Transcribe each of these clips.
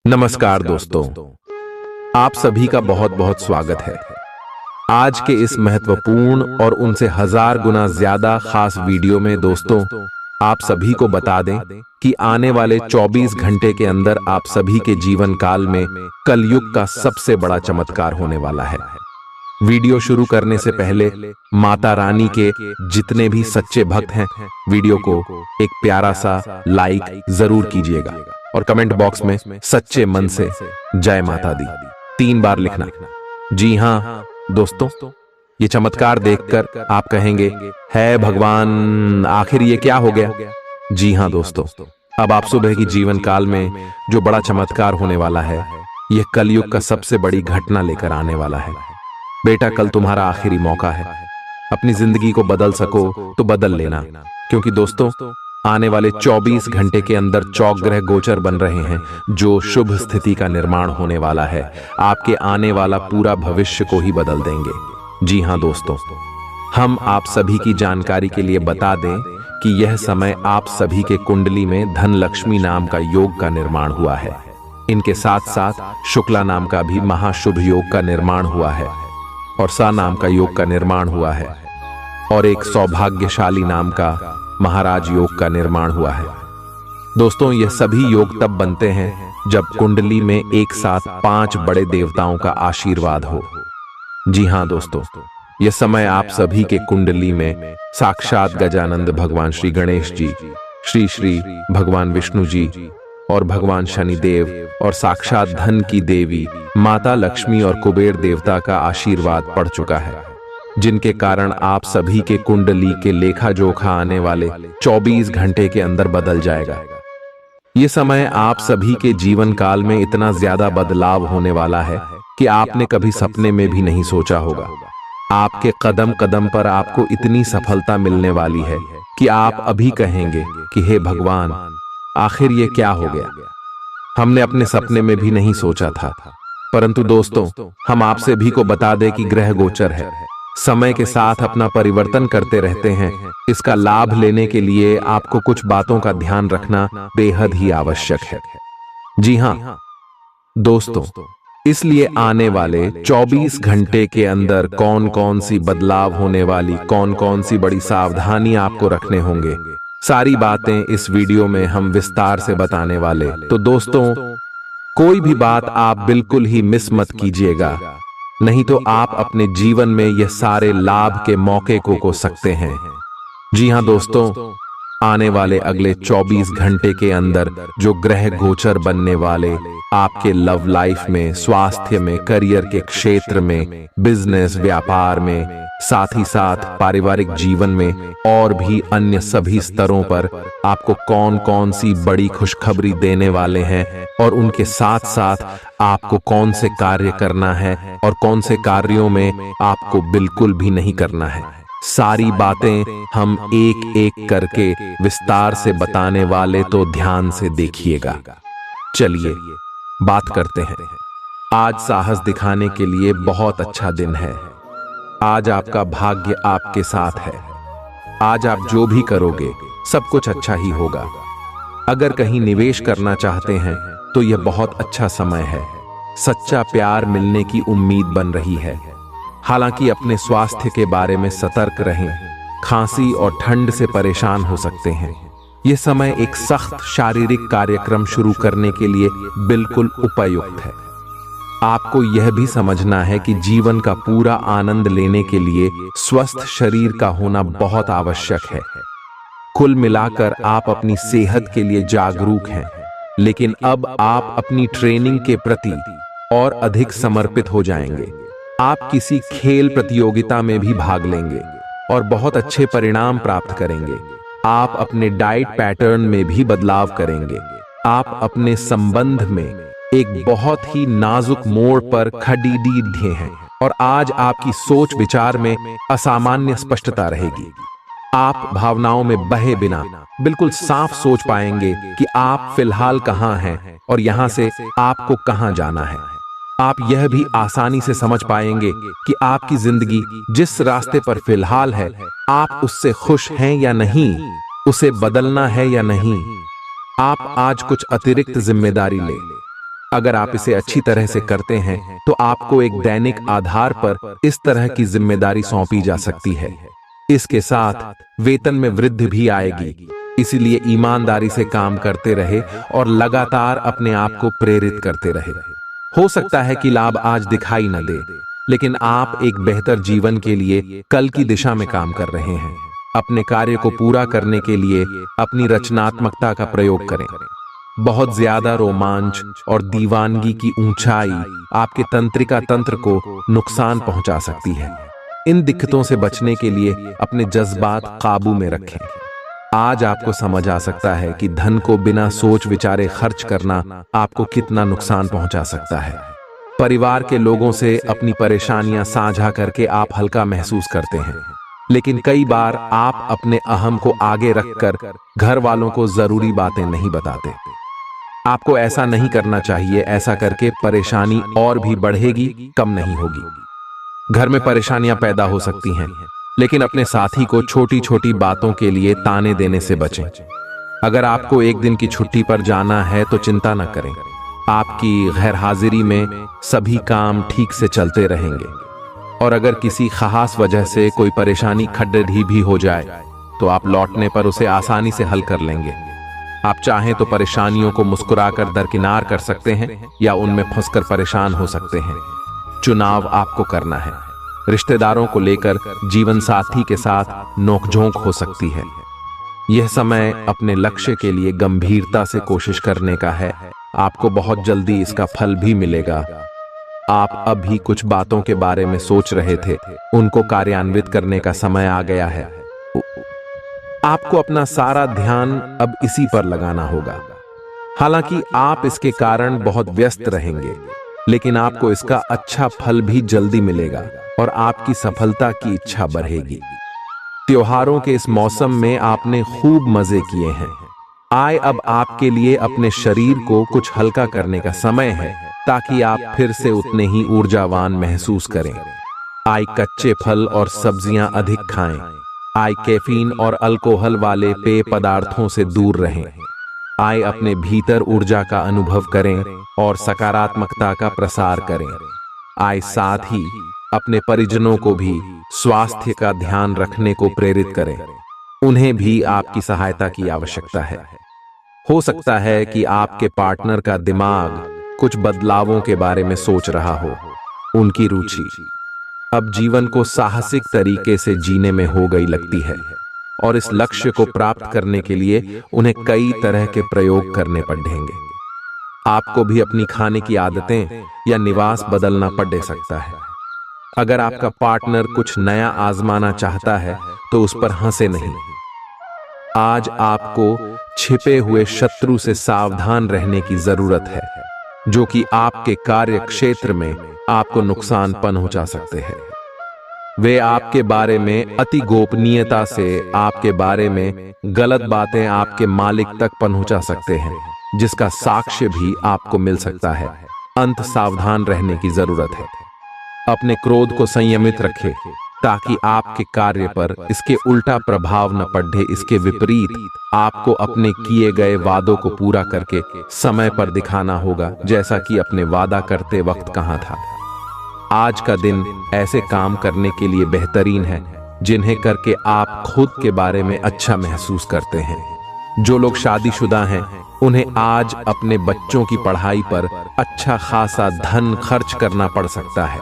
नमस्कार दोस्तों, आप सभी का बहुत बहुत स्वागत है। आज के इस महत्वपूर्ण और उनसे 1000 गुना ज्यादा खास वीडियो में दोस्तों आप सभी को बता दें कि आने वाले 24 घंटे के अंदर आप सभी के जीवन काल में कलयुग का सबसे बड़ा चमत्कार होने वाला है। वीडियो शुरू करने से पहले माता रानी के जितने भी सच्चे भक्त हैं, वीडियो को एक प्यारा सा लाइक जरूर कीजिएगा और कमेंट बॉक्स में सच्चे मन से जय माता दी 3 बार लिखना। जी हाँ दोस्तों, ये चमत्कार देखकर आप कहेंगे, है भगवान आखिर ये क्या हो गया। जी हाँ दोस्तों, अब आप सुबह की जीवन काल में जो बड़ा चमत्कार होने वाला है, यह कलयुग का सबसे बड़ी घटना लेकर आने वाला है। बेटा, कल तुम्हारा आखिरी मौका है। अपनी जिंदगी को बदल सको तो बदल लेना, क्योंकि दोस्तों आने वाले 24 घंटे के अंदर चौक ग्रह गोचर बन रहे हैं, जो शुभ स्थिति का निर्माण होने वाला है। आपके आने वाला पूरा भविष्य को ही बदल देंगे। जी हाँ दोस्तों, हम आप सभी की जानकारी के लिए बता दें कि यह समय आप सभी के कुंडली में धन लक्ष्मी नाम का योग का निर्माण हुआ है। इनके साथ साथ शुक्ला नाम का भी महाशुभ योग का निर्माण हुआ है और सा नाम का योग का निर्माण हुआ है और एक सौभाग्यशाली नाम का महाराज योग का निर्माण हुआ है। दोस्तों, यह सभी योग तब बनते हैं जब कुंडली में एक साथ 5 बड़े देवताओं का आशीर्वाद हो। जी हाँ दोस्तों, यह समय आप सभी के कुंडली में साक्षात गजानंद भगवान श्री गणेश जी, श्री भगवान विष्णु जी और भगवान शनिदेव और साक्षात धन की देवी माता लक्ष्मी और कुबेर देवता का आशीर्वाद पड़ चुका है, जिनके कारण आप सभी के कुंडली के लेखा जोखा आने वाले 24 घंटे के अंदर बदल जाएगा। ये समय आप सभी के जीवन काल में इतना ज्यादा बदलाव होने वाला है कि आपने कभी सपने में भी नहीं सोचा होगा। आपके कदम कदम पर आपको इतनी सफलता मिलने वाली है कि आप अभी कहेंगे कि हे भगवान, आखिर ये क्या हो गया। हमने अपने सपने में भी नहीं सोचा था। परंतु दोस्तों, हम आप सभी को बता दें कि ग्रह गोचर है, समय के साथ अपना परिवर्तन करते रहते हैं। इसका लाभ लेने के लिए आपको कुछ बातों का ध्यान रखना बेहद ही आवश्यक है। जी हाँ दोस्तों, इसलिए आने वाले 24 घंटे के अंदर कौन कौन सी बदलाव होने वाली, कौन कौन सी बड़ी सावधानी आपको रखने होंगे, सारी बातें इस वीडियो में हम विस्तार से बताने वाले। तो दोस्तों, कोई भी बात आप बिल्कुल ही मिस मत कीजिएगा, नहीं तो आप अपने जीवन में यह सारे लाभ के मौके को खो सकते हैं। जी हाँ दोस्तों, आने वाले अगले 24 घंटे के अंदर जो ग्रह गोचर बनने वाले आपके लव लाइफ में, स्वास्थ्य में, करियर के क्षेत्र में, बिजनेस व्यापार में, साथ ही साथ पारिवारिक जीवन में और भी अन्य सभी स्तरों पर आपको कौन कौन सी बड़ी खुशखबरी देने वाले हैं और उनके साथ साथ आपको कौन से कार्य करना है और कौन से कार्यों में आपको बिल्कुल भी नहीं करना है, सारी बातें हम एक एक करके विस्तार से बताने वाले, तो ध्यान से देखिएगा। चलिए बात करते हैं। आज साहस दिखाने के लिए बहुत अच्छा दिन है। आज आपका भाग्य आपके साथ है। आज आप जो भी करोगे सब कुछ अच्छा ही होगा। अगर कहीं निवेश करना चाहते हैं तो यह बहुत अच्छा समय है। सच्चा प्यार मिलने की उम्मीद बन रही है। हालांकि अपने स्वास्थ्य के बारे में सतर्क रहें। खांसी और ठंड से परेशान हो सकते हैं। यह समय एक सख्त शारीरिक कार्यक्रम शुरू करने के लिए बिल्कुल उपयुक्त है। आपको यह भी समझना है कि जीवन का पूरा आनंद लेने के लिए स्वस्थ शरीर का होना बहुत आवश्यक है। कुल मिलाकर आप अपनी सेहत के लिए जागरूक हैं, लेकिन अब आप अपनी ट्रेनिंग के प्रति और अधिक समर्पित हो जाएंगे। आप किसी खेल प्रतियोगिता में भी भाग लेंगे और बहुत अच्छे परिणाम प्राप्त करेंगे। आप अपने डाइट पैटर्न में भी बदलाव करेंगे। आप अपने संबंध में एक बहुत ही नाजुक मोड़ पर खड़े हैं और आज आपकी सोच विचार में असामान्य स्पष्टता रहेगी। आप भावनाओं में बहे बिना बिल्कुल साफ सोच पाएंगे कि आप फिलहाल कहां हैं और यहां से आपको कहां जाना है। आप यह भी आसानी से समझ पाएंगे कि आपकी जिंदगी जिस रास्ते पर फिलहाल है, आप उससे खुश हैं या नहीं, उसे बदलना है या नहीं। आप आज कुछ अतिरिक्त जिम्मेदारी लें। अगर आप इसे अच्छी तरह से करते हैं तो आपको एक दैनिक आधार पर इस तरह की जिम्मेदारी सौंपी जा सकती है। इसके साथ वेतन में वृद्धि भी आएगी, इसीलिए ईमानदारी से काम करते रहे और लगातार अपने आप को प्रेरित करते रहे। हो सकता है कि लाभ आज दिखाई न दे, लेकिन आप एक बेहतर जीवन के लिए कल की दिशा में काम कर रहे हैं। अपने कार्य को पूरा करने के लिए अपनी रचनात्मकता का प्रयोग करें। बहुत ज्यादा रोमांच और दीवानगी की ऊंचाई आपके तंत्रिका तंत्र को नुकसान पहुंचा सकती है। इन दिक्कतों से बचने के लिए अपने जज्बात काबू में रखें। आज आपको समझ आ सकता है कि धन को बिना सोच विचारे खर्च करना आपको कितना नुकसान पहुंचा सकता है। परिवार के लोगों से अपनी परेशानियां साझा करके आप हल्का महसूस करते हैं, लेकिन कई बार आप अपने अहम को आगे रखकर घर वालों को जरूरी बातें नहीं बताते। आपको ऐसा नहीं करना चाहिए। ऐसा करके परेशानी और भी बढ़ेगी, कम नहीं होगी। घर में परेशानियां पैदा हो सकती हैं, लेकिन अपने साथी को छोटी छोटी बातों के लिए ताने देने से बचें। अगर आपको एक दिन की छुट्टी पर जाना है तो चिंता न करें। आपकी गैर हाजिरी में सभी काम ठीक से चलते रहेंगे, और अगर किसी खास वजह से कोई परेशानी खड्डी भी हो जाए तो आप लौटने पर उसे आसानी से हल कर लेंगे। आप चाहें तो परेशानियों को मुस्कुराकर दरकिनार कर सकते हैं या उनमें फंसकर परेशान हो सकते हैं। चुनाव आपको करना है। रिश्तेदारों को लेकर जीवन साथी के साथ नोकझोंक हो सकती है। यह समय अपने लक्ष्य के लिए गंभीरता से कोशिश करने का है। आपको बहुत जल्दी इसका फल भी मिलेगा। आप अभी कुछ बातों के बारे में सोच रहे थे, उनको कार्यान्वित करने का समय आ गया है। आपको अपना सारा ध्यान अब इसी पर लगाना होगा। हालांकि आप इसके कारण बहुत व्यस्त रहेंगे, लेकिन आपको इसका अच्छा फल भी जल्दी मिलेगा और आपकी सफलता की इच्छा बढ़ेगी। त्योहारों के इस मौसम में आपने खूब मजे किए हैं। आए अब आपके लिए अपने शरीर को कुछ हल्का करने का समय है, ताकि आप फिर से उतने ही ऊर्जावान महसूस करें। आए कच्चे फल और सब्जियां अधिक खाएं। आए कैफीन और अल्कोहल वाले पेय पदार्थों से दूर रहें। आए अपने भीतर ऊर्जा का अनुभव करें और सकारात्मकता का प्रसार करें। आए साथ ही अपने परिजनों को भी स्वास्थ्य का ध्यान रखने को प्रेरित करें। उन्हें भी आपकी सहायता की आवश्यकता है। हो सकता है कि आपके पार्टनर का दिमाग कुछ बदलावों के बारे में सोच रहा हो। उनकी रुचि अब जीवन को साहसिक तरीके से जीने में हो गई लगती है, और इस लक्ष्य को प्राप्त करने के लिए उन्हें कई तरह के प्रयोग करने पड़ेंगे। आपको भी अपनी खाने की आदतें या निवास बदलना पड़ सकता है। अगर आपका पार्टनर कुछ नया आजमाना चाहता है तो उस पर हंसे नहीं। आज आपको छिपे हुए शत्रु से सावधान रहने की जरूरत है, जो कि आपके कार्य क्षेत्र में आपको नुकसान पहुंचा सकते हैं। वे आपके बारे में अति गोपनीयता से आपके बारे में गलत बातें आपके मालिक तक पहुंचा सकते हैं, जिसका साक्ष्य भी आपको मिल सकता है। अंत सावधान रहने की जरूरत है। अपने क्रोध को संयमित रखें, ताकि आपके कार्य पर इसके उल्टा प्रभाव न पड़े। इसके विपरीत आपको अपने किए गए वादों को पूरा करके समय पर दिखाना होगा, जैसा कि अपने वादा करते वक्त कहा था। आज का दिन ऐसे काम करने के लिए बेहतरीन है जिन्हें करके आप खुद के बारे में अच्छा महसूस करते हैं। जो लोग शादीशुदा हैं, उन्हें आज अपने बच्चों की पढ़ाई पर अच्छा खासा धन खर्च करना पड़ सकता है।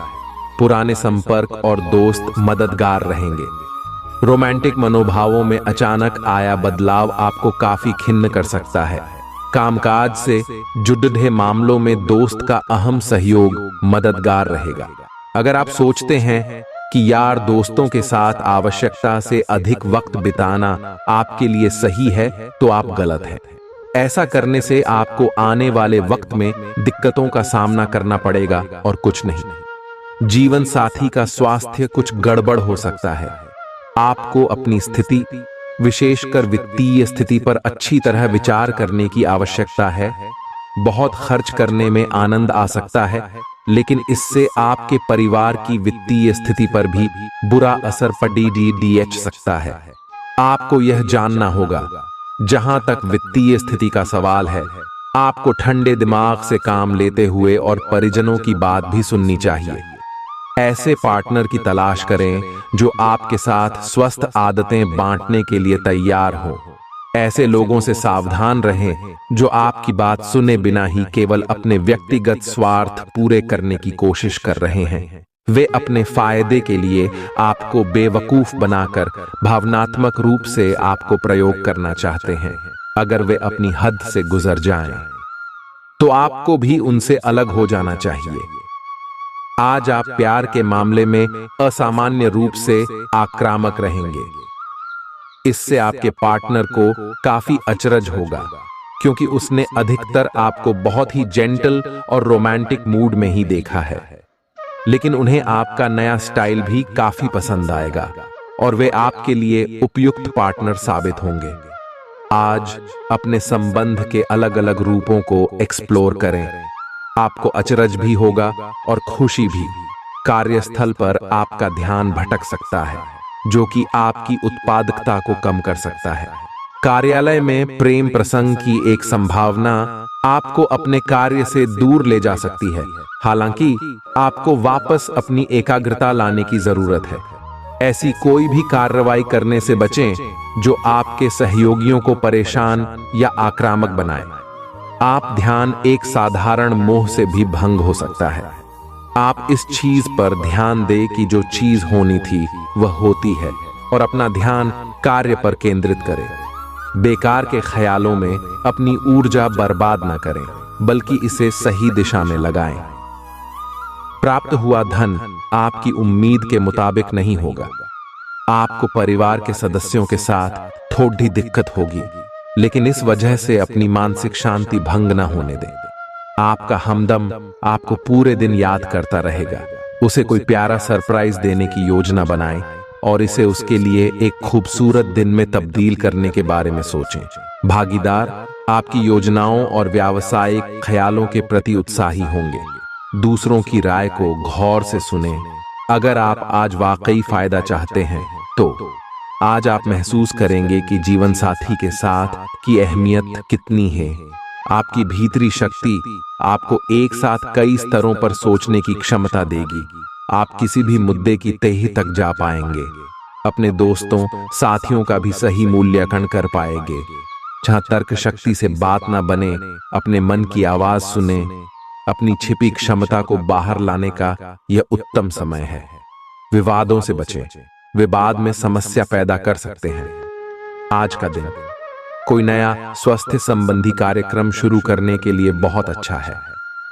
पुराने संपर्क और दोस्त मददगार रहेंगे। रोमांटिक मनोभावों में अचानक आया बदलाव आपको काफी खिन्न कर सकता है। कामकाज से जुड़े मामलों में दोस्त का अहम सहयोग मददगार रहेगा। अगर आप सोचते हैं कि यार दोस्तों के साथ आवश्यकता से अधिक वक्त बिताना आपके लिए सही है, तो आप गलत हैं। ऐसा करने से आपको आने वाले वक्त में दिक्कतों का सामना करना पड़ेगा और कुछ नहीं। जीवन साथी का स्वास्थ्य कुछ गड़बड़ हो सकता है। आपको अपनी स्थिति, विशेषकर वित्तीय स्थिति पर अच्छी तरह विचार करने की आवश्यकता है। बहुत खर्च करने में आनंद आ सकता है, लेकिन इससे आपके परिवार की वित्तीय स्थिति पर भी बुरा असर पड़ सकता है। आपको यह जानना होगा, जहां तक वित्तीय स्थिति का सवाल है, आपको ठंडे दिमाग से काम लेते हुए और परिजनों की बात भी सुननी चाहिए। ऐसे पार्टनर की तलाश करें जो आपके साथ स्वस्थ आदतें बांटने के लिए तैयार हो। ऐसे लोगों से सावधान रहें जो आपकी बात सुने बिना ही केवल अपने व्यक्तिगत स्वार्थ पूरे करने की कोशिश कर रहे हैं। वे अपने फायदे के लिए आपको बेवकूफ बनाकर भावनात्मक रूप से आपको प्रयोग करना चाहते हैं। अगर वे अपनी हद से गुजर जाएं, तो आपको भी उनसे अलग हो जाना चाहिए। आज आप प्यार के मामले में असामान्य रूप से आक्रामक रहेंगे। इससे आपके पार्टनर को काफी अचरज होगा, क्योंकि उसने अधिकतर आपको बहुत ही जेंटल और रोमांटिक मूड में ही देखा है। लेकिन उन्हें आपका नया स्टाइल भी काफी पसंद आएगा और वे आपके लिए उपयुक्त पार्टनर साबित होंगे। आज अपने संबंध के अलग अलग रूपों को एक्सप्लोर करें। आपको अचरज भी होगा और खुशी भी। कार्यस्थल पर आपका ध्यान भटक सकता है, जो कि आपकी उत्पादकता को कम कर सकता है। कार्यालय में प्रेम प्रसंग की एक संभावना आपको अपने कार्य से दूर ले जा सकती है। हालांकि आपको वापस अपनी एकाग्रता लाने की जरूरत है। ऐसी कोई भी कार्रवाई करने से बचें जो आपके सहयोगियों को परेशान या आक्रामक बनाए। आप ध्यान एक साधारण मोह से भी भंग हो सकता है। आप इस चीज पर ध्यान दें कि जो चीज होनी थी वह होती है और अपना ध्यान कार्य पर केंद्रित करें। बेकार के ख्यालों में अपनी ऊर्जा बर्बाद न करें, बल्कि इसे सही दिशा में लगाएं। प्राप्त हुआ धन आपकी उम्मीद के मुताबिक नहीं होगा। आपको परिवार के सदस्यों के साथ थोड़ी दिक्कत होगी, लेकिन इस वजह से अपनी मानसिक शांति भंग न होने दें। आपका हमदम आपको पूरे दिन याद करता रहेगा। उसे कोई प्यारा सरप्राइज देने की योजना बनाएं और इसे उसके लिए एक खूबसूरत दिन में तब्दील करने के बारे में सोचें। भागीदार आपकी योजनाओं और व्यावसायिक ख्यालों के प्रति उत्साही होंगे। दूसरों की राय को गौर से सुनें। अगर आप आज वाकई फायदा चाहते हैं, तो आज आप महसूस करेंगे कि जीवन साथी के साथ की अहमियत कितनी है। आपकी भीतरी शक्ति आपको एक साथ कई स्तरों पर सोचने की क्षमता देगी। आप किसी भी मुद्दे की तह तक जा पाएंगे। अपने दोस्तों साथियों का भी सही मूल्यांकन कर पाएंगे। जहां तर्क शक्ति से बात ना बने, अपने मन की आवाज सुने। अपनी छिपी क्षमता को बाहर लाने का यह उत्तम समय है। विवादों से बचें, विवाद में समस्या पैदा कर सकते हैं। आज का दिन कोई नया स्वास्थ्य संबंधी कार्यक्रम शुरू करने के लिए बहुत अच्छा है।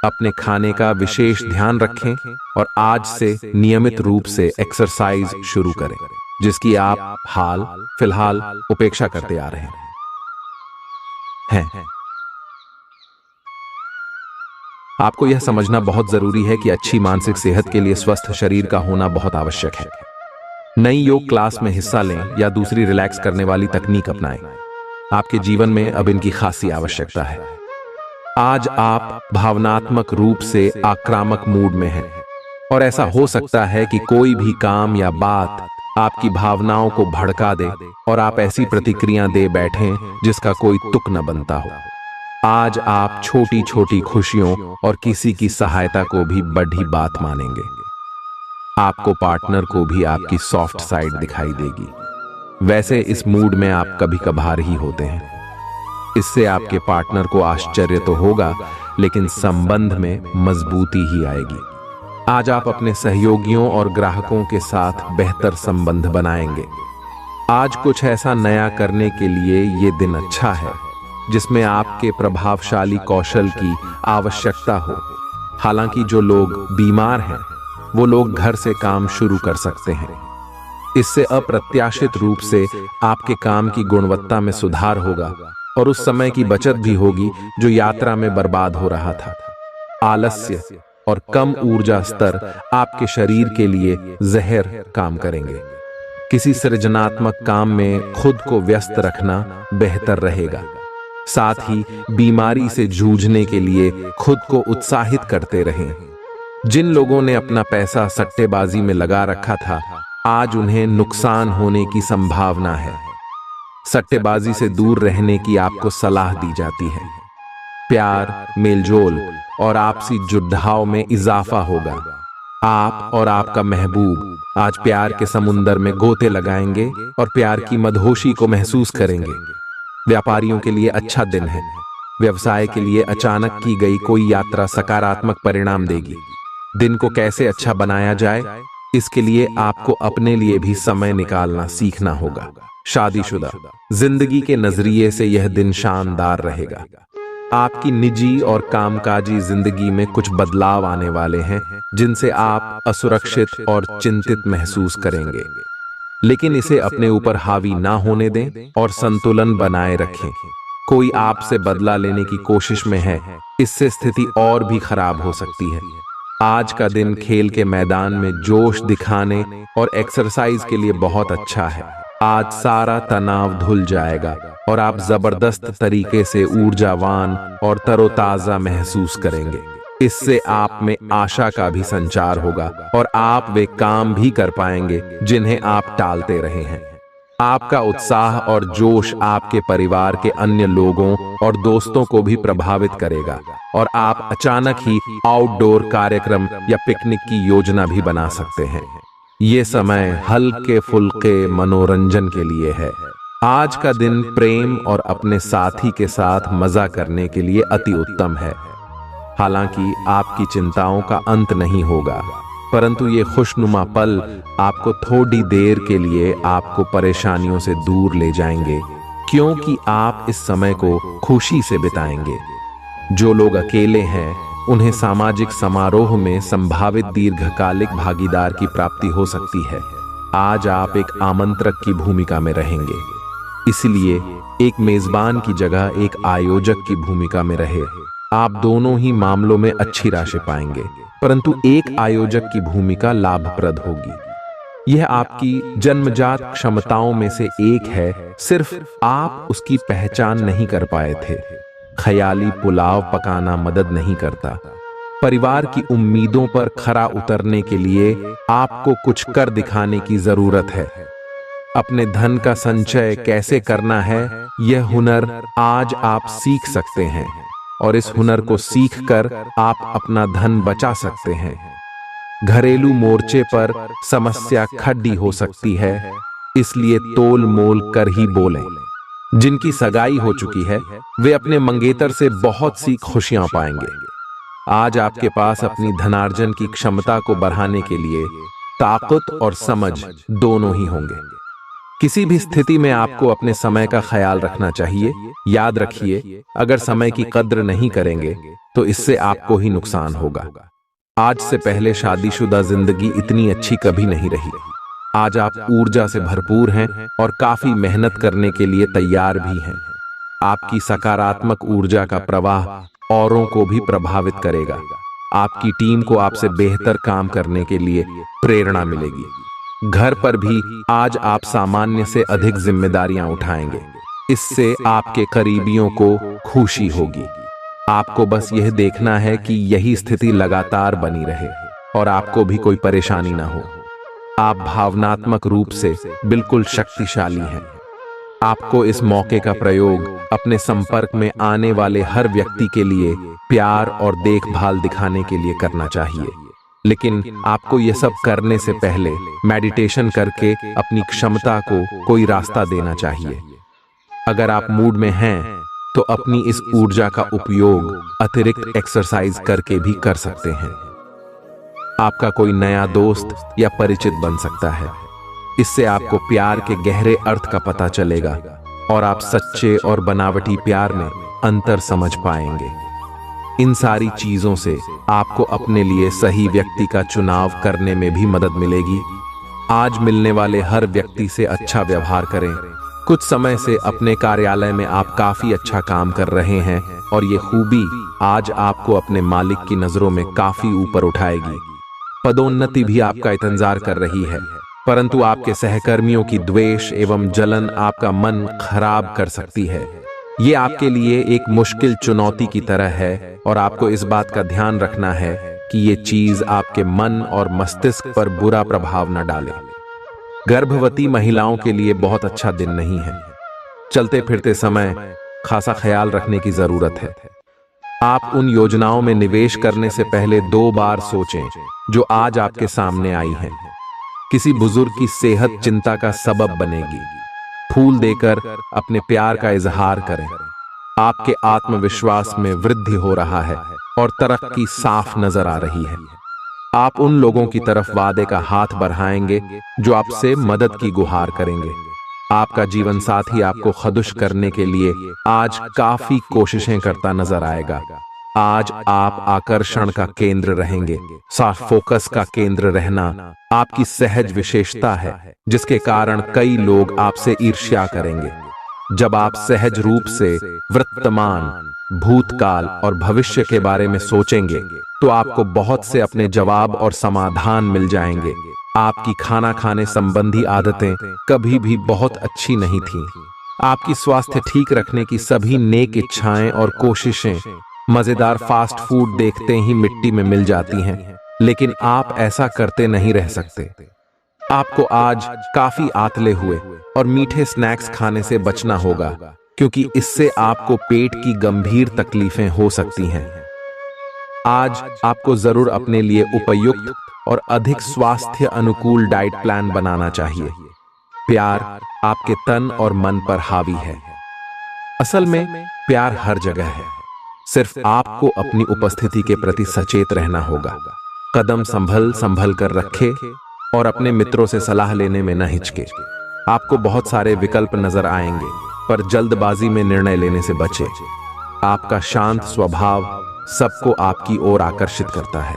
अपने खाने का विशेष ध्यान रखें और आज से नियमित रूप से एक्सरसाइज शुरू करें, जिसकी आप हाल फिलहाल उपेक्षा करते आ रहे हैं। आपको यह समझना बहुत जरूरी है कि अच्छी मानसिक सेहत के लिए स्वस्थ शरीर का होना बहुत आवश्यक है। नई योग क्लास में हिस्सा लें या दूसरी रिलैक्स करने वाली तकनीक अपनाएं। आपके जीवन में अब इनकी खासी आवश्यकता है। आज आप भावनात्मक रूप से आक्रामक मूड में हैं और ऐसा हो सकता है कि कोई भी काम या बात आपकी भावनाओं को भड़का दे और आप ऐसी प्रतिक्रिया दे बैठें जिसका कोई तुक न बनता हो। आज आप छोटी छोटी खुशियों और किसी की सहायता को भी बड़ी बात मानेंगे। आपको पार्टनर को भी आपकी सॉफ्ट साइड दिखाई देगी। वैसे इस मूड में आप कभी कभार ही होते हैं। इससे आपके पार्टनर को आश्चर्य तो होगा, लेकिन संबंध में मजबूती ही आएगी। आज आप अपने सहयोगियों और ग्राहकों के साथ बेहतर संबंध बनाएंगे। आज कुछ ऐसा नया करने के लिए ये दिन अच्छा है जिसमें आपके प्रभावशाली कौशल की आवश्यकता हो। हालांकि जो लोग बीमार हैं, वो लोग घर से काम शुरू कर सकते हैं। इससे अप्रत्याशित रूप से आपके काम की गुणवत्ता में सुधार होगा और उस समय की बचत भी होगी जो यात्रा में बर्बाद हो रहा था। आलस्य और कम ऊर्जा स्तर आपके शरीर के लिए जहर काम करेंगे। किसी सृजनात्मक काम में खुद को व्यस्त रखना बेहतर रहेगा। साथ ही बीमारी से जूझने के लिए खुद को उत्साहित करते रहें। जिन लोगों ने अपना पैसा सट्टेबाजी में लगा रखा था, आज उन्हें नुकसान होने की संभावना है। सट्टेबाजी से दूर रहने की आपको सलाह दी जाती है। प्यार, मेलजोल और आपसी जुड़ाव में इजाफा होगा। आप और आपका महबूब आज प्यार के समुंदर में गोते लगाएंगे और प्यार की मदहोशी को महसूस करेंगे। व्यापारियों के लिए अच्छा दिन है। व्यवसाय के लिए अचानक की गई कोई यात्रा सकारात्मक परिणाम देगी। दिन को कैसे अच्छा बनाया जाए, इसके लिए आपको अपने लिए भी समय निकालना सीखना होगा। शादीशुदा जिंदगी के नजरिए से यह दिन शानदार रहेगा। आपकी निजी और कामकाजी जिंदगी में कुछ बदलाव आने वाले हैं जिनसे आप असुरक्षित और चिंतित महसूस करेंगे, लेकिन इसे अपने ऊपर हावी ना होने दें और संतुलन बनाए रखें। कोई आपसे बदला लेने की कोशिश में है, इससे स्थिति और भी खराब हो सकती है। आज का दिन खेल के मैदान में जोश दिखाने और एक्सरसाइज के लिए बहुत अच्छा है। आज सारा तनाव धुल जाएगा और आप जबरदस्त तरीके से ऊर्जावान और तरोताजा महसूस करेंगे। इससे आप में आशा का भी संचार होगा और आप वे काम भी कर पाएंगे जिन्हें आप टालते रहे हैं। आपका उत्साह और जोश आपके परिवार के अन्य लोगों और दोस्तों को भी प्रभावित करेगा और आप अचानक ही आउटडोर कार्यक्रम या पिकनिक की योजना भी बना सकते हैं। ये समय हल्के फुल्के मनोरंजन के लिए है। आज का दिन प्रेम और अपने साथी के साथ मजा करने के लिए अति उत्तम है। हालांकि आपकी चिंताओं का अंत नहीं होगा, परंतु ये खुशनुमा पल आपको थोड़ी देर के लिए आपको परेशानियों से दूर ले जाएंगे, क्योंकि आप इस समय को खुशी से बिताएंगे। जो लोग अकेले हैं, उन्हें सामाजिक समारोह में संभावित दीर्घकालिक भागीदार की प्राप्ति हो सकती है। आज आप एक आमंत्रक की भूमिका में रहेंगे, इसलिए एक मेजबान की जगह एक आयोजक की भूमिका में रहे। आप दोनों ही मामलों में अच्छी राशि पाएंगे, परंतु एक आयोजक की भूमिका लाभप्रद होगी। यह आपकी जन्मजात क्षमताओं में से एक है, सिर्फ आप उसकी पहचान नहीं कर पाए थे। ख्याली पुलाव पकाना मदद नहीं करता। परिवार की उम्मीदों पर खरा उतरने के लिए आपको कुछ कर दिखाने की जरूरत है। अपने धन का संचय कैसे करना है, यह हुनर आज आप सीख सकते हैं और इस हुनर को सीखकर आप अपना धन बचा सकते हैं। घरेलू मोर्चे पर समस्या खड़ी हो सकती है, इसलिए तोल मोल कर ही बोलें। जिनकी सगाई हो चुकी है, वे अपने मंगेतर से बहुत सी खुशियां पाएंगे। आज आपके पास अपनी धनार्जन की क्षमता को बढ़ाने के लिए ताकत और समझ दोनों ही होंगे। किसी भी स्थिति में आपको अपने समय का ख्याल रखना चाहिए। याद रखिए, अगर समय की कद्र नहीं करेंगे तो इससे आपको ही नुकसान होगा। आज से पहले शादीशुदा जिंदगी इतनी अच्छी कभी नहीं रही। आज आप ऊर्जा से भरपूर हैं और काफी मेहनत करने के लिए तैयार भी हैं। आपकी सकारात्मक ऊर्जा का प्रवाह औरों को भी प्रभावित करेगा। आपकी टीम को आपसे बेहतर काम करने के लिए प्रेरणा मिलेगी। घर पर भी आज आप सामान्य से अधिक जिम्मेदारियां उठाएंगे। इससे आपके करीबियों को खुशी होगी। आपको बस यह देखना है कि यही स्थिति लगातार बनी रहे और आपको भी कोई परेशानी ना हो। आप भावनात्मक रूप से बिल्कुल शक्तिशाली हैं। आपको इस मौके का प्रयोग अपने संपर्क में आने वाले हर व्यक्ति के लिए प्यार और देखभाल दिखाने के लिए करना चाहिए। लेकिन आपको यह सब करने से पहले मेडिटेशन करके अपनी क्षमता को कोई रास्ता देना चाहिए। अगर आप मूड में हैं तो अपनी इस ऊर्जा का उपयोग अतिरिक्त एक्सरसाइज करके भी कर सकते हैं। आपका कोई नया दोस्त या परिचित बन सकता है। इससे आपको प्यार के गहरे अर्थ का पता चलेगा और आप सच्चे और बनावटी प्यार में अंतर समझ पाएंगे। इन सारी चीजों से आपको अपने लिए सही व्यक्ति का चुनाव करने में भी मदद मिलेगी। आज मिलने वाले हर व्यक्ति से अच्छा व्यवहार करें। कुछ समय से अपने कार्यालय में आप काफी अच्छा काम कर रहे हैं और ये खूबी आज आपको अपने मालिक की नजरों में काफी ऊपर उठाएगी। पदोन्नति भी आपका इंतजार कर रही है, परंतु आपके सहकर्मियों की द्वेष एवं जलन आपका मन खराब कर सकती है। ये आपके लिए एक मुश्किल चुनौती की तरह है और आपको इस बात का ध्यान रखना है कि ये चीज आपके मन और मस्तिष्क पर बुरा प्रभाव न डाले। गर्भवती महिलाओं के लिए बहुत अच्छा दिन नहीं है। चलते फिरते समय खासा ख्याल रखने की जरूरत है। आप उन योजनाओं में निवेश करने से पहले 2 बार सोचें जो आज आपके सामने आई हैं। किसी बुजुर्ग की सेहत चिंता का सबब बनेगी। फूल देकर अपने प्यार का इजहार करें। आपके आत्मविश्वास में वृद्धि हो रहा है और तरक्की साफ नजर आ रही है। आप उन लोगों की तरफ वादे का हाथ बढ़ाएंगे जो आपसे मदद की गुहार करेंगे। आपका जीवन साथी आपको खुश करने के लिए आज काफी कोशिशें करता नजर आएगा। आज आप आकर्षण का केंद्र रहेंगे। साफ फोकस का केंद्र रहना आपकी सहज विशेषता है, जिसके कारण कई लोग आपसे ईर्ष्या करेंगे। जब आप सहज रूप से वर्तमान, भूतकाल और भविष्य के बारे में सोचेंगे तो आपको बहुत से अपने जवाब और समाधान मिल जाएंगे। आपकी खाना खाने संबंधी आदतें कभी भी बहुत अच्छी नहीं थीं। आपकी स्वास्थ्य ठीक रखने की सभी नेक इच्छाएं और कोशिशें मजेदार फास्ट फूड देखते ही मिट्टी में मिल जाती हैं, लेकिन आप ऐसा करते नहीं रह सकते। आपको आज काफी आतले हुए और मीठे स्नैक्स खाने से बचना होगा, क्योंकि इससे आपको पेट की गंभीर तकलीफें हो सकती हैं। आज आपको जरूर अपने लिए उपयुक्त और अधिक स्वास्थ्य अनुकूल डाइट प्लान बनाना चाहिए। प्यार आपके तन और मन पर हावी है। असल में प्यार हर जगह है, सिर्फ आपको अपनी उपस्थिति के प्रति सचेत रहना होगा। कदम संभल कर रखे और अपने मित्रों से सलाह लेने में न हिचके। आपको बहुत सारे विकल्प नजर आएंगे, पर जल्दबाजी में निर्णय लेने से बचें। आपका शांत स्वभाव सबको आपकी ओर आकर्षित करता है।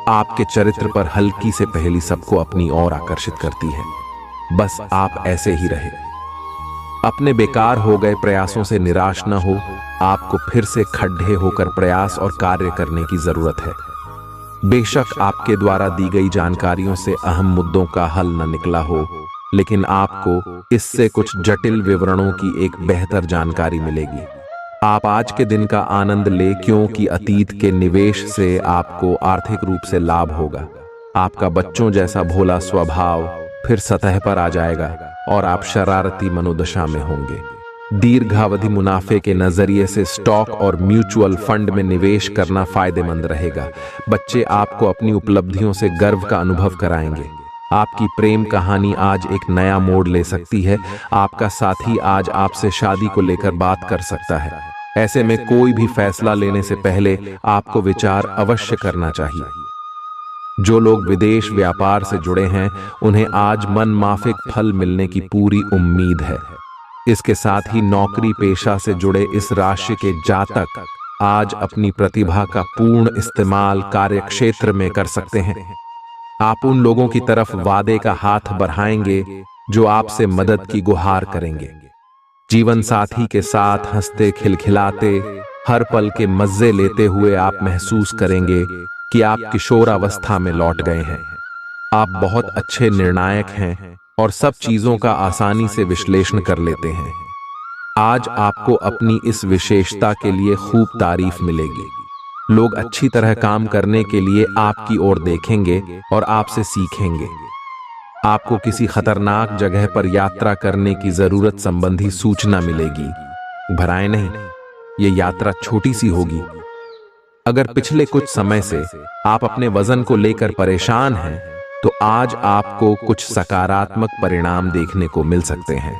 आपके चरित्र पर हल्की से पहेली सबको अपनी ओर आकर्षित करती है। बस आप ऐसे ही रहे। अपने बेकार हो गए प्रयासों से निराश न हो। आपको फिर से खड़े होकर प्रयास और कार्य करने की जरूरत है। बेशक आपके द्वारा दी गई जानकारियों से अहम मुद्दों का हल न निकला हो, लेकिन आपको इससे कुछ जटिल विवरणों की एक बेहतर जानकारी मिलेगी। आप आज के दिन का आनंद ले, क्योंकि अतीत के निवेश से आपको आर्थिक रूप से लाभ होगा। आपका बच्चों जैसा भोला स्वभाव फिर सतह पर आ जाएगा और आप शरारती मनोदशा में होंगे। दीर्घावधि मुनाफे के नजरिए से स्टॉक और म्यूचुअल फंड में निवेश करना फायदेमंद रहेगा। बच्चे आपको अपनी उपलब्धियों से गर्व का अनुभव कराएंगे। आपकी प्रेम कहानी आज एक नया मोड़ ले सकती है। आपका साथी आज आपसे शादी को लेकर बात कर सकता है। ऐसे में कोई भी फैसला लेने से पहले आपको विचार अवश्य करना चाहिए। जो लोग विदेश व्यापार से जुड़े हैं, उन्हें आज मनमाफिक फल मिलने की पूरी उम्मीद है। इसके साथ ही नौकरी पेशा से जुड़े इस राशि के जातक आज अपनी प्रतिभा का पूर्ण इस्तेमाल कार्यक्षेत्र में कर सकते हैं। आप उन लोगों की तरफ वादे का हाथ बढ़ाएंगे जो आपसे मदद की गुहार करेंगे। जीवन साथी के साथ हंसते खिलखिलाते हर पल के मजे लेते हुए आप महसूस करेंगे कि आप किशोरावस्था में लौट गए हैं। आप बहुत अच्छे निर्णायक हैं और सब चीजों का आसानी से विश्लेषण कर लेते हैं। आज आपको अपनी इस विशेषता के लिए खूब तारीफ मिलेगी। लोग अच्छी तरह काम करने के लिए आपकी ओर देखेंगे और आपसे सीखेंगे। आपको किसी खतरनाक जगह पर यात्रा करने की जरूरत संबंधी सूचना मिलेगी। घबराएं नहीं, ये यात्रा छोटी सी होगी। अगर पिछले कुछ समय से आप अपने वजन को लेकर परेशान हैं, तो आज आपको कुछ सकारात्मक परिणाम देखने को मिल सकते हैं।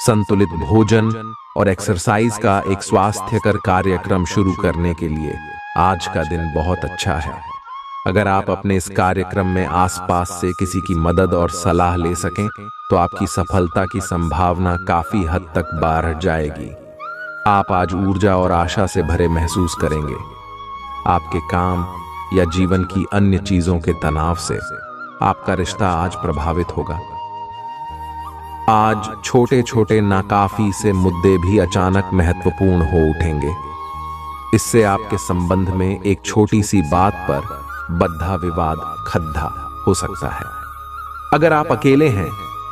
संतुलित भोजन और एक्सरसाइज का एक स्वास्थ्यकर कार्यक्रम शुरू करने के लिए आज का दिन बहुत अच्छा है। अगर आप अपने इस कार्यक्रम में आसपास से किसी की मदद और सलाह ले सकें, तो आपकी सफलता की संभावना काफी हद तक बढ़ जाएगी। आप आज ऊर्जा और आशा से भरे महसूस करेंगे। आपके काम या जीवन की अन्य चीजों के तनाव से आपका रिश्ता आज प्रभावित होगा। आज छोटे छोटे नाकाफी से मुद्दे भी अचानक महत्वपूर्ण हो उठेंगे। इससे आपके संबंध में एक छोटी सी बात पर बद्धा विवाद खद्दा हो सकता है। अगर आप अकेले हैं,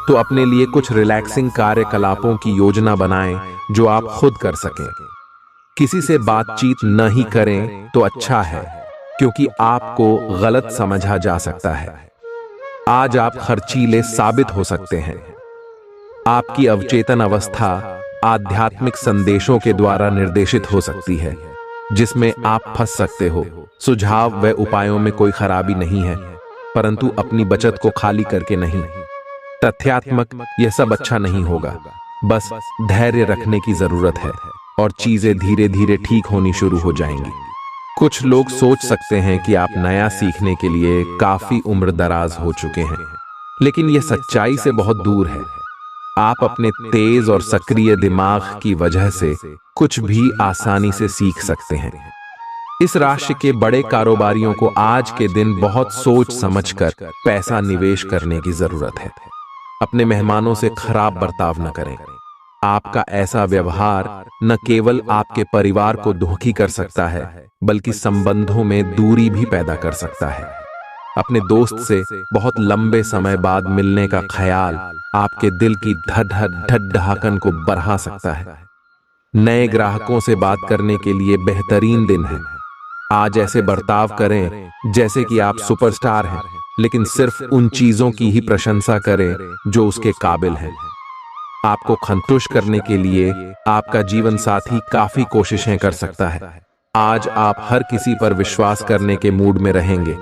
तो अपने लिए कुछ रिलैक्सिंग कार्यकलापों की योजना बनाएं जो आप खुद कर सकें। किसी से बातचीत न ही करें तो अच्छा है, क्योंकि आपको गलत समझा जा सकता है। आज आप खर्चीले साबित हो सकते हैं। आपकी अवचेतन अवस्था आध्यात्मिक संदेशों के द्वारा निर्देशित हो सकती है। जिसमें आप फंस सकते हो। सुझाव व उपायों में कोई खराबी नहीं है, परंतु अपनी बचत को खाली करके नहीं। तथ्यात्मक यह सब अच्छा नहीं होगा, बस धैर्य रखने की जरूरत है और चीजें धीरे धीरे ठीक होनी शुरू हो जाएंगी। कुछ लोग सोच सकते हैं कि आप नया सीखने के लिए काफी उम्र दराज हो चुके हैं, लेकिन यह सच्चाई से बहुत दूर है। आप अपने तेज और सक्रिय दिमाग की वजह से कुछ भी आसानी से सीख सकते हैं। इस राशि के बड़े कारोबारियों को आज के दिन बहुत सोच समझकर पैसा निवेश करने की जरूरत है। अपने मेहमानों से खराब बर्ताव न करें। आपका ऐसा व्यवहार न केवल आपके परिवार को दुखी कर सकता है, बल्कि संबंधों में दूरी भी पैदा कर सकता है। अपने दोस्त से बहुत लंबे समय बाद मिलने का ख्याल आपके दिल की धड़धड़ाहट को बढ़ा सकता है। नए ग्राहकों से बात करने के लिए बेहतरीन दिन है। आज ऐसे बर्ताव करें जैसे कि आप सुपरस्टार हैं, लेकिन सिर्फ उन चीजों की ही प्रशंसा करें जो उसके काबिल हैं। आपको संतुष्ट करने के लिए आपका जीवन साथी काफी कोशिशें कर सकता है। आज आप हर किसी पर विश्वास करने के मूड में रहेंगे।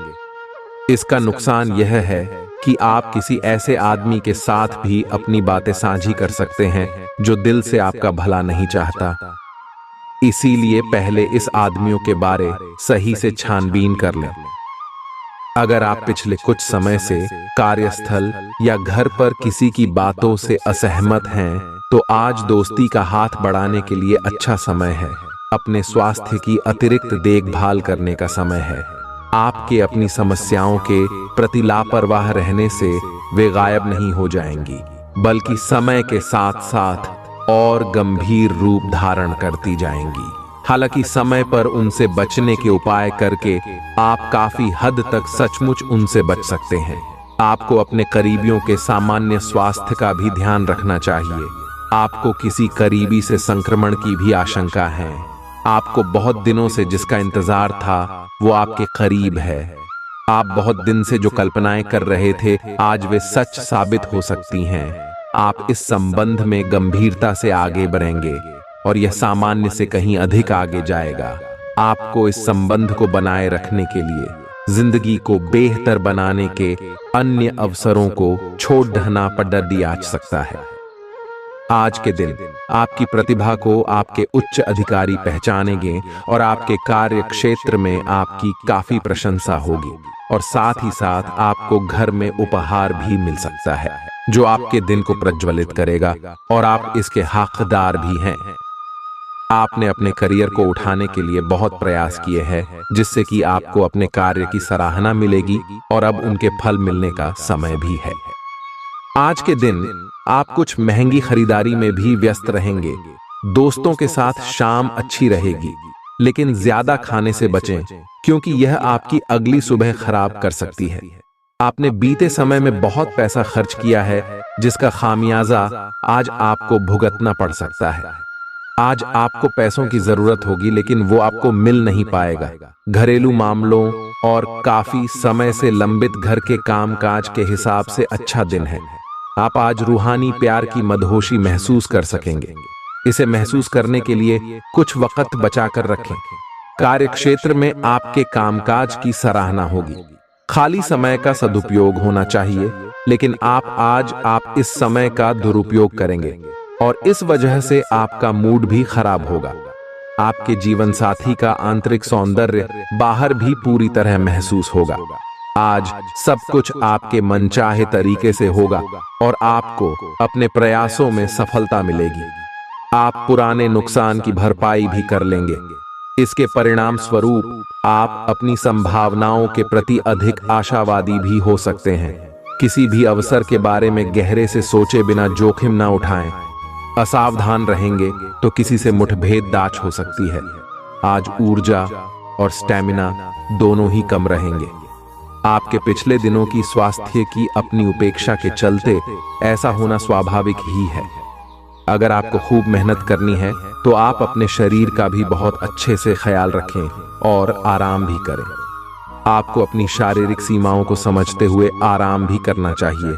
इसका नुकसान यह है कि आप किसी ऐसे आदमी के साथ भी अपनी बातें साझी कर सकते हैं जो दिल से आपका भला नहीं चाहता। इसीलिए पहले इस आदमियों के बारे सही से छानबीन कर लें। अगर आप पिछले कुछ समय से कार्यस्थल या घर पर किसी की बातों से असहमत हैं, तो आज दोस्ती का हाथ बढ़ाने के लिए अच्छा समय है। अपने स्वास्थ्य की अतिरिक्त देखभाल करने का समय है। आपके अपनी समस्याओं के प्रति लापरवाह रहने से वे गायब नहीं हो जाएंगी, बल्कि समय के साथ साथ और गंभीर रूप धारण करती जाएंगी। हालांकि समय पर उनसे बचने के उपाय करके आप काफी हद तक सचमुच उनसे बच सकते हैं। आपको अपने करीबियों के सामान्य स्वास्थ्य का भी ध्यान रखना चाहिए। आपको किसी करीबी से संक्रमण की भी आशंका है। आपको बहुत दिनों से जिसका इंतजार था वो आपके करीब है। आप बहुत दिन से जो कल्पनाएं कर रहे थे, आज वे सच साबित हो सकती हैं। आप इस संबंध में गंभीरता से आगे बढ़ेंगे और यह सामान्य से कहीं अधिक आगे जाएगा। आपको इस संबंध को बनाए रखने के लिए जिंदगी को बेहतर बनाने के अन्य अवसरों को छोड़ देना पड़ सकता है। आज के दिन आपकी प्रतिभा को आपके उच्च अधिकारी पहचानेंगे और आपके कार्य क्षेत्र में आपकी काफी प्रशंसा होगी और साथ ही साथ आपको घर में उपहार भी मिल सकता है जो आपके दिन को प्रज्वलित करेगा और आप इसके हकदार भी हैं। आपने अपने करियर को उठाने के लिए बहुत प्रयास किए हैं, जिससे कि आपको अपने कार्य की सराहना मिलेगी और अब उनके फल मिलने का समय भी है। आज के दिन आप कुछ महंगी खरीदारी में भी व्यस्त रहेंगे। दोस्तों के साथ शाम अच्छी रहेगी, लेकिन ज्यादा खाने से बचें, क्योंकि यह आपकी अगली सुबह खराब कर सकती है। आपने बीते समय में बहुत पैसा खर्च किया है, जिसका खामियाजा आज आपको भुगतना पड़ सकता है। आज आपको पैसों की जरूरत होगी, लेकिन वो आपको मिल नहीं पाएगा। घरेलू मामलों और काफी समय से लंबित घर के कामकाज के हिसाब से अच्छा दिन है। आप आज रूहानी प्यार की मदहोशी महसूस कर सकेंगे। इसे महसूस करने के लिए कुछ वक्त बचाकर रखें। कार्य क्षेत्र में आपके कामकाज की सराहना होगी। खाली समय का सदुपयोग होना चाहिए, लेकिन आप इस समय का दुरुपयोग करेंगे और इस वजह से आपका मूड भी खराब होगा। आपके जीवन साथी का आंतरिक सौंदर्य बाहर भी पूरी तरह महसूस होगा। आज सब कुछ आपके मनचाहे तरीके से होगा और आपको अपने प्रयासों में सफलता मिलेगी। आप पुराने नुकसान की भरपाई भी कर लेंगे। इसके परिणाम स्वरूप आप अपनी संभावनाओं के प्रति अधिक आशावादी भी हो सकते हैं। किसी भी अवसर के बारे में गहरे से सोचे बिना जोखिम न उठाएं। असावधान रहेंगे तो किसी से मुठभेड़ दाच हो सकती है। आज ऊर्जा और स्टैमिना दोनों ही कम रहेंगे। आपके पिछले दिनों की स्वास्थ्य की अपनी उपेक्षा के चलते ऐसा होना स्वाभाविक ही है। अगर आपको खूब मेहनत करनी है तो आप अपने शरीर का भी बहुत अच्छे से ख्याल रखें और आराम भी करें। आपको अपनी शारीरिक सीमाओं को समझते हुए आराम भी करना चाहिए।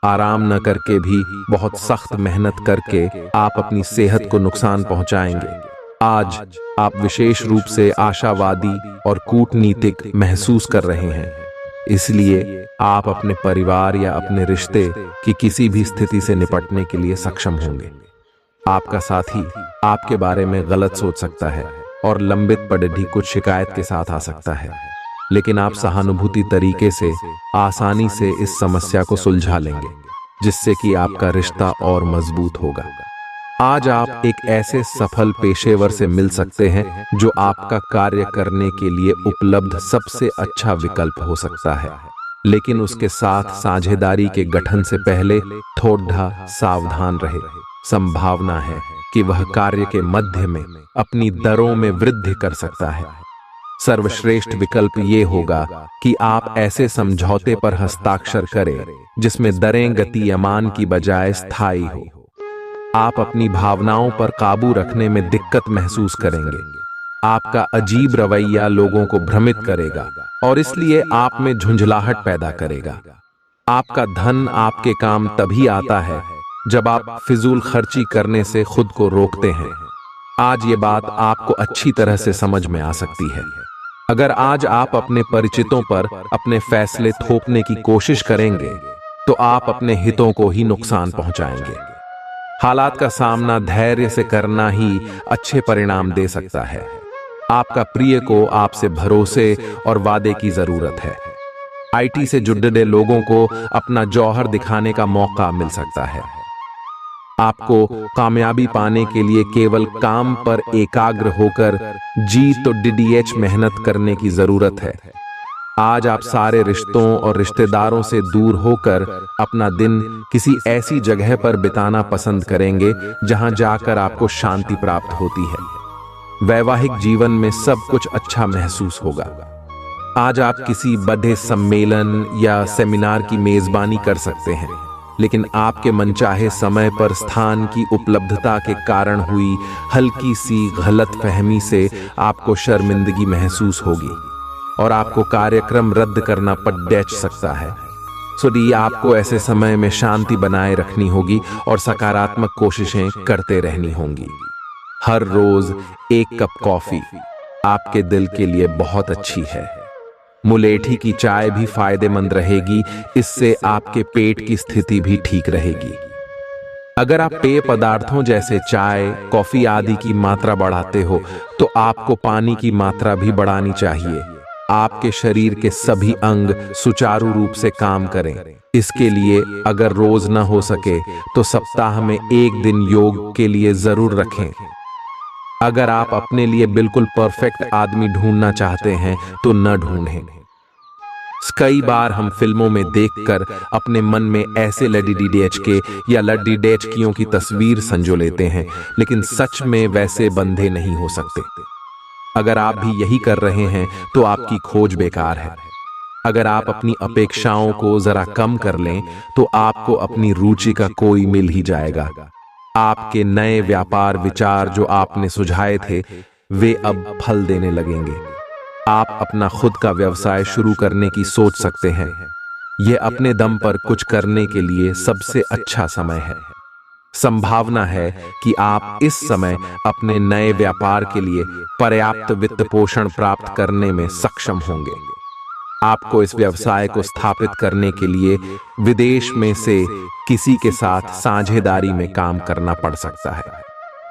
आराम न करके भी बहुत सख्त मेहनत करके आप अपनी सेहत को नुकसान पहुंचाएंगे। आज आप विशेष रूप से आशावादी और कूटनीतिक महसूस कर रहे हैं, इसलिए आप अपने परिवार या अपने रिश्ते की किसी भी स्थिति से निपटने के लिए सक्षम होंगे। आपका साथी आपके बारे में गलत सोच सकता है और लंबित पड़ी कुछ शिकायत के साथ आ सकता है, लेकिन आप सहानुभूति तरीके से आसानी से इस समस्या को सुलझा लेंगे, जिससे कि आपका रिश्ता और मजबूत होगा। आज आप एक ऐसे सफल पेशेवर से मिल सकते हैं जो आपका कार्य करने के लिए उपलब्ध सबसे अच्छा विकल्प हो सकता है, लेकिन उसके साथ साझेदारी के गठन से पहले थोड़ा सावधान रहे। संभावना है कि वह कार्य के मध्य में अपनी दरों में वृद्धि कर सकता है। सर्वश्रेष्ठ विकल्प ये होगा कि आप ऐसे समझौते पर हस्ताक्षर करें जिसमें दरें गतिमान की बजाय स्थायी हो। आप अपनी भावनाओं पर काबू रखने में दिक्कत महसूस करेंगे। आपका अजीब रवैया लोगों को भ्रमित करेगा और इसलिए आप में झुंझलाहट पैदा करेगा। आपका धन आपके काम तभी आता है जब आप फिजूल खर्ची करने से खुद को रोकते हैं। आज ये बात आपको अच्छी तरह से समझ में आ सकती है। अगर आज आप अपने परिचितों पर अपने फैसले थोपने की कोशिश करेंगे तो आप अपने हितों को ही नुकसान पहुंचाएंगे। हालात का सामना धैर्य से करना ही अच्छे परिणाम दे सकता है। आपका प्रिय को आपसे भरोसे और वादे की जरूरत है। आईटी से जुड़े लोगों को अपना जौहर दिखाने का मौका मिल सकता है। आपको कामयाबी पाने के लिए केवल काम पर एकाग्र होकर जी तो डीडीएच मेहनत करने की जरूरत है। आज आप सारे रिश्तों और रिश्तेदारों से दूर होकर अपना दिन किसी ऐसी जगह पर बिताना पसंद करेंगे जहां जाकर आपको शांति प्राप्त होती है। वैवाहिक जीवन में सब कुछ अच्छा महसूस होगा। आज आप किसी बड़े सम्मेलन या सेमिनार की मेजबानी कर सकते हैं, लेकिन आपके मनचाहे समय पर स्थान की उपलब्धता के कारण हुई हल्की सी गलतफहमी से आपको शर्मिंदगी महसूस होगी और आपको कार्यक्रम रद्द करना पड़ सकता है। सो आपको ऐसे समय में शांति बनाए रखनी होगी और सकारात्मक कोशिशें करते रहनी होंगी। हर रोज एक कप कॉफी आपके दिल के लिए बहुत अच्छी है। मुलेठी की चाय भी फायदेमंद रहेगी, इससे आपके पेट की स्थिति भी ठीक रहेगी। अगर आप पेय पदार्थों जैसे चाय, कॉफी आदि की मात्रा बढ़ाते हो तो आपको पानी की मात्रा भी बढ़ानी चाहिए। आपके शरीर के सभी अंग सुचारू रूप से काम करें। इसके लिए अगर रोज न हो सके तो सप्ताह में एक दिन योग के लिए जरूर रखें। अगर आप अपने लिए बिल्कुल परफेक्ट आदमी ढूंढना चाहते हैं तो न ढूंढें। कई बार हम फिल्मों में देखकर अपने मन में ऐसे लड़की या लड़कियों की तस्वीर संजो लेते हैं, लेकिन सच में वैसे बंधे नहीं हो सकते। अगर आप भी यही कर रहे हैं तो आपकी खोज बेकार है। अगर आप अपनी अपेक्षाओं को जरा कम कर लें तो आपको अपनी रुचि का कोई मिल ही जाएगा। आपके नए व्यापार विचार जो आपने सुझाए थे वे अब फल देने लगेंगे। आप अपना खुद का व्यवसाय शुरू करने की सोच सकते हैं। यह अपने दम पर कुछ करने के लिए सबसे अच्छा समय है। संभावना है कि आप इस समय अपने नए व्यापार के लिए पर्याप्त वित्त पोषण प्राप्त करने में सक्षम होंगे। आपको इस व्यवसाय को स्थापित करने के लिए विदेश में से किसी के साथ साझेदारी में काम करना पड़ सकता है।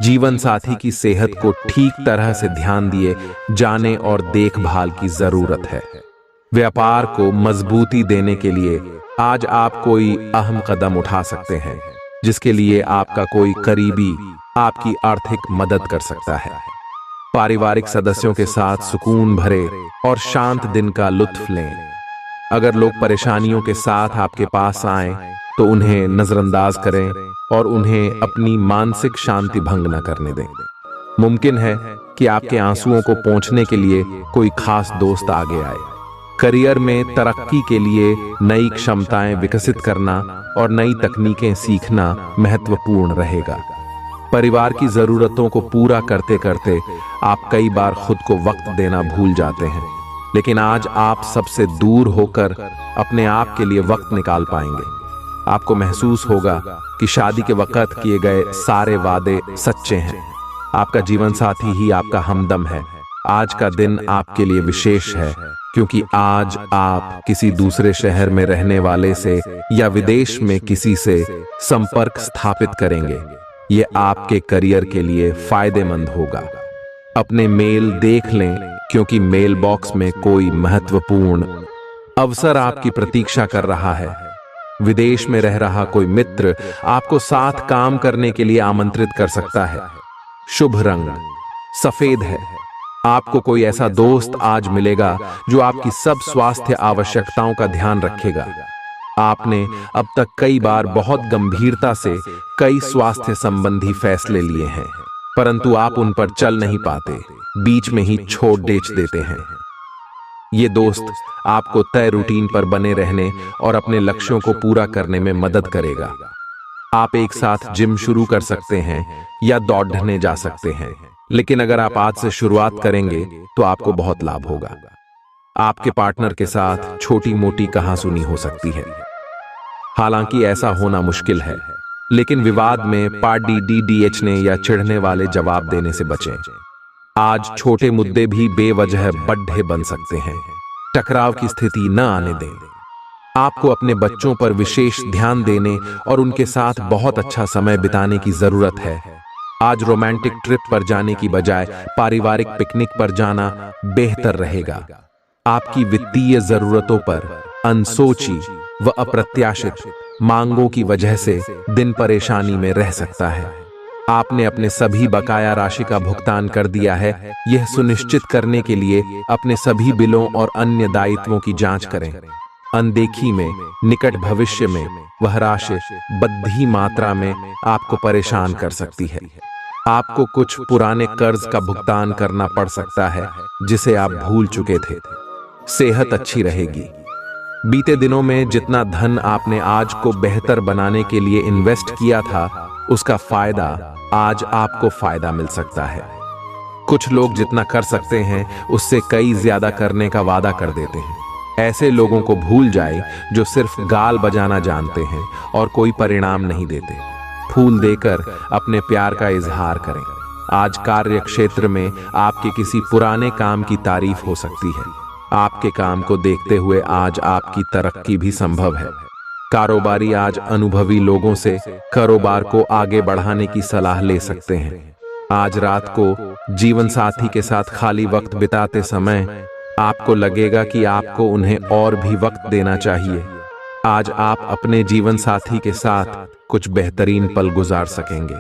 जीवन साथी की सेहत को ठीक तरह से ध्यान दिए जाने और देखभाल की जरूरत है। व्यापार को मजबूती देने के लिए आज आप कोई अहम कदम उठा सकते हैं, जिसके लिए आपका कोई करीबी आपकी आर्थिक मदद कर सकता है। पारिवारिक सदस्यों के साथ सुकून भरे और शांत दिन का लुत्फ लें। अगर लोग परेशानियों के साथ आपके पास आएं तो उन्हें नजरअंदाज करें और उन्हें अपनी मानसिक शांति भंग न करने दें। मुमकिन है कि आपके आंसुओं को पोंछने के लिए कोई खास दोस्त आगे आए। करियर में तरक्की के लिए नई क्षमताएं विकसित करना और नई तकनीकें सीखना महत्वपूर्ण रहेगा। परिवार की जरूरतों को पूरा करते करते आप कई बार खुद को वक्त देना भूल जाते हैं, लेकिन आज आप सबसे दूर होकर अपने आप के लिए वक्त निकाल पाएंगे। आपको महसूस होगा कि शादी के वक्त किए गए सारे वादे सच्चे हैं। आपका जीवन साथी ही आपका हमदम है। आज का दिन आपके लिए विशेष है क्योंकि आज आप किसी दूसरे शहर में रहने वाले से या विदेश में किसी से संपर्क स्थापित करेंगे। ये आपके करियर के लिए फायदेमंद होगा। अपने मेल देख लें क्योंकि मेल बॉक्स में कोई महत्वपूर्ण अवसर आपकी प्रतीक्षा कर रहा है। विदेश में रह रहा कोई मित्र आपको साथ काम करने के लिए आमंत्रित कर सकता है। शुभ रंग सफेद है। आपको कोई ऐसा दोस्त आज मिलेगा जो आपकी सब स्वास्थ्य आवश्यकताओं का ध्यान रखेगा। आपने अब तक कई बार बहुत गंभीरता से कई स्वास्थ्य संबंधी फैसले लिए हैं, परंतु आप उन पर चल नहीं पाते, बीच में ही छोड़ देते हैं। ये दोस्त आपको तय रूटीन पर बने रहने और अपने लक्ष्यों को पूरा करने में मदद करेगा। आप एक साथ जिम शुरू कर सकते हैं या दौड़ने जा सकते हैं, लेकिन अगर आप आज से शुरुआत करेंगे तो आपको बहुत लाभ होगा। आपके पार्टनर के साथ छोटी मोटी कहासुनी हो सकती है। हालांकि ऐसा होना मुश्किल है, लेकिन विवाद में पार्टी डीडीएचने या चिढ़ने वाले जवाब देने से बचें। आज छोटे मुद्दे भी बेवजह बड्ढे बन सकते हैं। टकराव की स्थिति न आने दें। आपको अपने बच्चों पर विशेष ध्यान देने और उनके साथ बहुत अच्छा समय बिताने की जरूरत है। आज रोमांटिक ट्रिप पर जाने की बजाय पारिवारिक पिकनिक पर जाना बेहतर रहेगा। आपकी वित्तीय जरूरतों पर अनसोची व अप्रत्याशित मांगों की वजह से दिन परेशानी में रह सकता है। आपने अपने सभी बकाया राशि का भुगतान कर दिया है। यह सुनिश्चित करने के लिए अपने सभी बिलों और अन्य दायित्वों की जांच करें। अनदेखी में निकट भविष्य में वह राशि बड़ी मात्रा में आपको परेशान कर सकती है। आपको कुछ पुराने कर्ज का भुगतान करना पड़ सकता है जिसे आप भूल चुके थे। सेहत अच्छी रहेगी। बीते दिनों में जितना धन आपने आज को बेहतर बनाने के लिए इन्वेस्ट किया था, उसका फायदा आज आपको फायदा मिल सकता है। कुछ लोग जितना कर सकते हैं उससे कई ज्यादा करने का वादा कर देते हैं। ऐसे लोगों को भूल जाए जो सिर्फ गाल बजाना जानते हैं और कोई परिणाम नहीं देते। फूल देकर अपने प्यार का इजहार करें। आज कार्य क्षेत्र में आपके किसी पुराने काम की तारीफ हो सकती है। आपके काम को देखते हुए आज आपकी तरक्की भी संभव है। कारोबारी आज अनुभवी लोगों से कारोबार को आगे बढ़ाने की सलाह ले सकते हैं। आज रात को जीवन साथी के साथ खाली वक्त बिताते समय आपको लगेगा कि आपको उन्हें और भी वक्त देना चाहिए। आज आप अपने जीवन साथी के साथ कुछ बेहतरीन पल गुजार सकेंगे।